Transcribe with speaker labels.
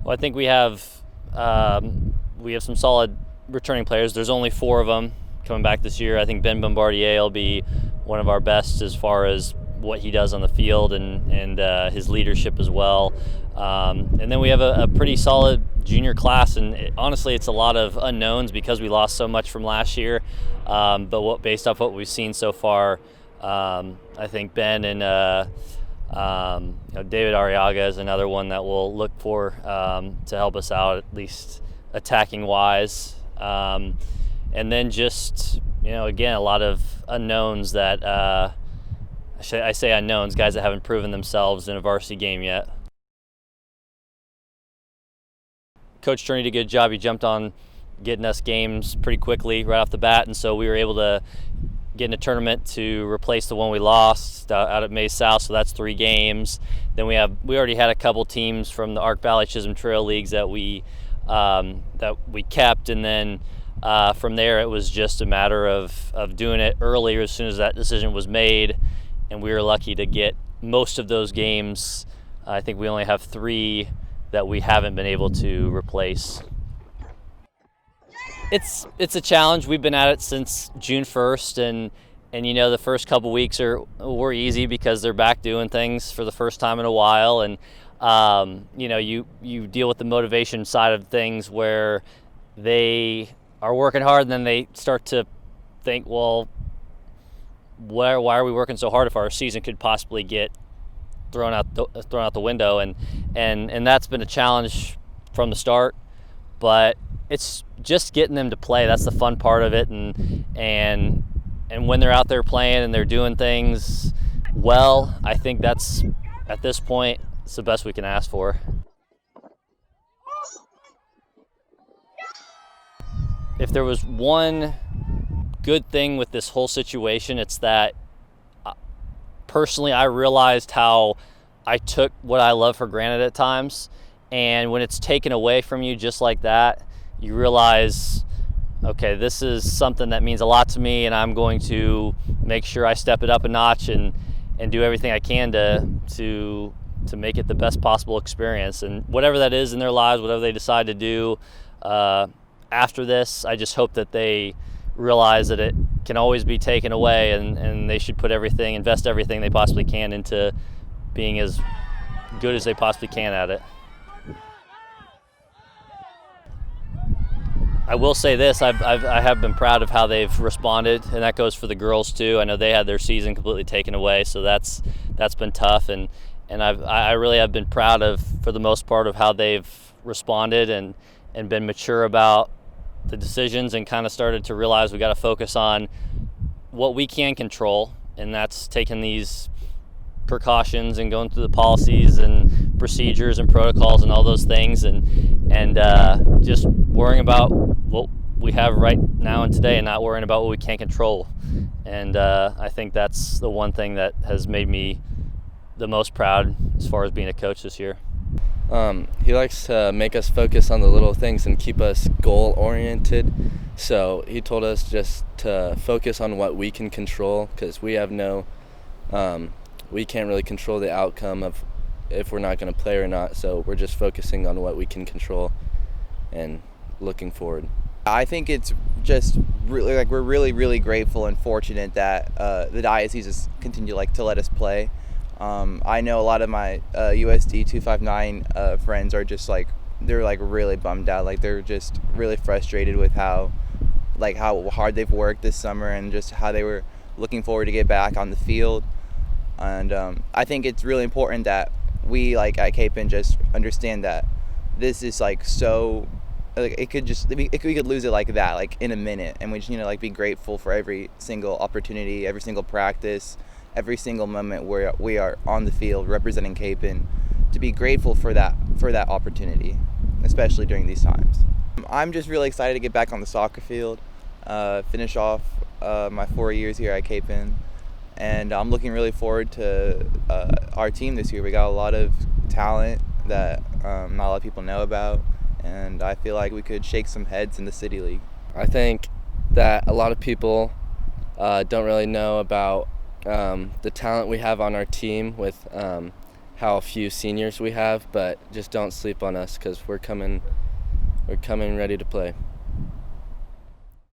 Speaker 1: Well, I think we have some solid returning players. There's only 4 of them coming back this year. I think Ben Bombardier will be one of our best as far as what he does on the field and his leadership as well. And then we have a pretty solid junior class, and honestly, it's a lot of unknowns because we lost so much from last year. But based off what we've seen so far, I think Ben and David Arriaga is another one that we'll look for to help us out, at least attacking wise. And then just, again, a lot of unknowns that I say unknowns, guys that haven't proven themselves in a varsity game yet. Coach Turney did a good job. He jumped on getting us games pretty quickly right off the bat, and so we were able to get in a tournament to replace the one we lost out at May South, so that's 3 games. Then we already had a couple teams from the Ark Valley Chisholm Trail Leagues that we kept, and then from there it was just a matter of doing it earlier as soon as that decision was made, and we were lucky to get most of those games. I think we only have 3 that we haven't been able to replace. It's a challenge. We've been at it since June 1st, and the first couple weeks were easy because they're back doing things for the first time in a while, and you deal with the motivation side of things where they are working hard, and then they start to think, well, why are we working so hard if our season could possibly get thrown out the window, and that's been a challenge from the start, but it's just getting them to play. That's the fun part of it, and when they're out there playing and they're doing things well, I think that's, at this point, it's the best we can ask for. If there was one good thing with this whole situation, it's that personally I realized how I took what I love for granted at times, and when it's taken away from you just like that, you realize, okay, this is something that means a lot to me, and I'm going to make sure I step it up a notch and do everything I can to make it the best possible experience. And whatever that is in their lives, whatever they decide to do after this, I just hope that they realize that it can always be taken away, and they should invest everything they possibly can into being as good as they possibly can at it. I will say this, I have been proud of how they've responded, and that goes for the girls too. I know they had their season completely taken away, so that's been tough, and I really have been proud of, for the most part, of how they've responded and been mature about the decisions, and kind of started to realize we got to focus on what we can control, and that's taking these precautions and going through the policies and procedures and protocols and all those things, and just worrying about what we have right now and today, and not worrying about what we can't control. And I think that's the one thing that has made me the most proud as far as being a coach this year.
Speaker 2: He likes to make us focus on the little things and keep us goal-oriented. So he told us just to focus on what we can control, because we can't really control the outcome of if we're not going to play or not. So we're just focusing on what we can control and looking forward.
Speaker 3: I think it's just really, we're really, really grateful and fortunate that the diocese has continued to let us play. I know a lot of my USD 259 friends are just they're really bummed out. They're just really frustrated with how hard they've worked this summer, and just how they were looking forward to get back on the field. And I think it's really important that we at Kapaun just understand that this is so we could lose it like that in a minute, and we just be grateful for every single opportunity, every single practice, every single moment where we are on the field representing Kapaun, to be grateful for that opportunity, especially during these times. I'm just really excited to get back on the soccer field, finish off my 4 years here at Kapaun, and I'm looking really forward to our team this year. We got a lot of talent that not a lot of people know about, and I feel like we could shake some heads in the City League.
Speaker 2: I think that a lot of people don't really know about the talent we have on our team with how few seniors we have, but just don't sleep on us because we're coming ready to play.